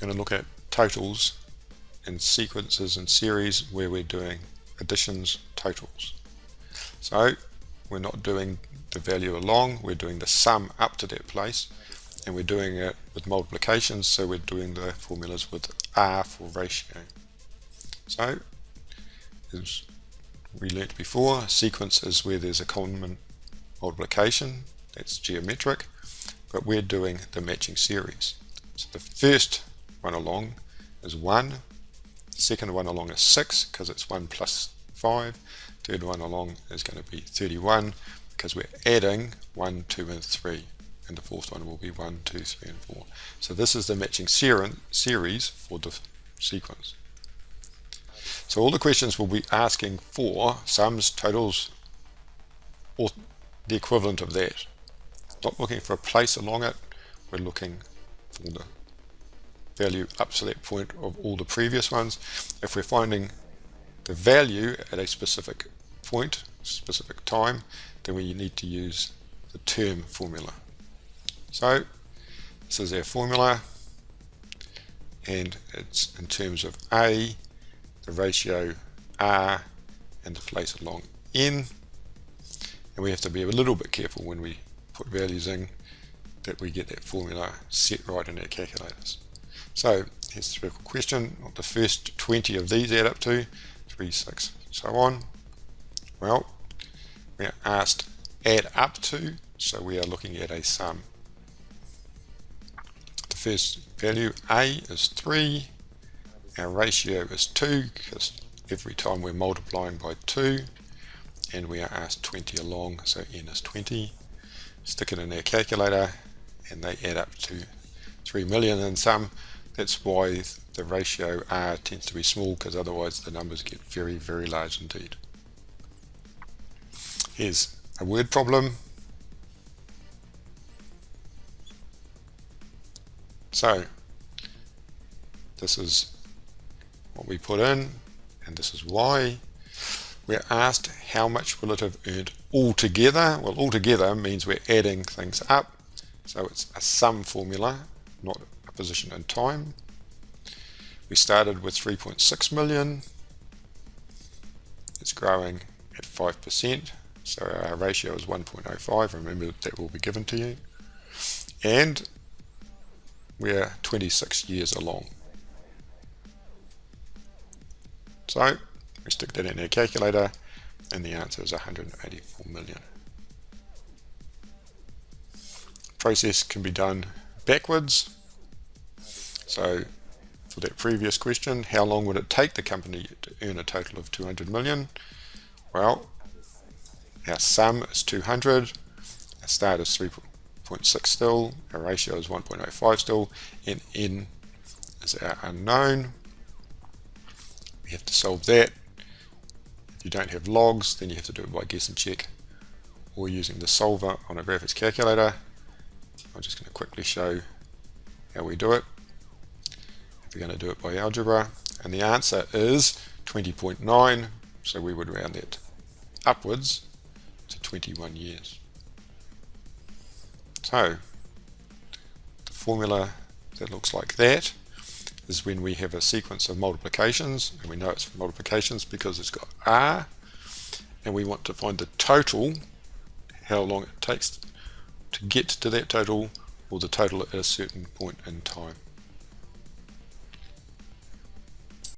going to look at totals and sequences and series where we're doing additions, totals. So we're not doing the value along, we're doing the sum up to that place, and we're doing it with multiplications, so we're doing the formulas with R for ratio. So, as we learnt before, sequence is where there's a common multiplication, that's geometric, but we're doing the matching series. So the first one along is 1, the second one along is 6 because it's 1 plus 5, third one along is going to be 31 because we're adding 1, 2 and 3, and the fourth one will be 1, 2, 3 and 4. So this is the matching series for the sequence. So all the questions will be asking for sums, totals, or the equivalent of that. Not looking for a place along it, we're looking for the value up to that point of all the previous ones. If we're finding the value at a specific point, specific time, then we need to use the term formula. So this is our formula, and it's in terms of A, the ratio R, and the place along N, and we have to be a little bit careful when we put values in that we get that formula set right in our calculators. So here's the question, what the first 20 of these add up to, 3, 6, so on. Well, we're asked add up to, so we are looking at a sum. The first value A is 3, our ratio is 2 because every time we're multiplying by 2, and we are asked 20 along, so N is 20. Stick it in our calculator and they add up to 3 million in sum. That's why the ratio R tends to be small, because otherwise the numbers get very, very large indeed. Here's a word problem. So this is what we put in, and this is why. We're asked how much will it have earned altogether. Well, altogether means we're adding things up, so it's a sum formula, not a position in time. We started with 3.6 million. It's growing at 5%, so our ratio is 1.05. Remember that will be given to you. And we're 26 years along. So we stick that in our calculator, and the answer is 184 million. Process can be done backwards. So for that previous question, how long would it take the company to earn a total of 200 million? Well, our sum is 200, our start is 3.6 still, our ratio is 1.05 still, and N is our unknown. We have to solve that. If you don't have logs, then you have to do it by guess and check, or using the solver on a graphics calculator. I'm just going to quickly show how we do it. If we're going to do it by algebra, and the answer is 20.9, so we would round that upwards to 21 years. So the formula that looks like that is when we have a sequence of multiplications, and we know it's multiplications because it's got R, and we want to find the total, how long it takes to get to that total, or the total at a certain point in time.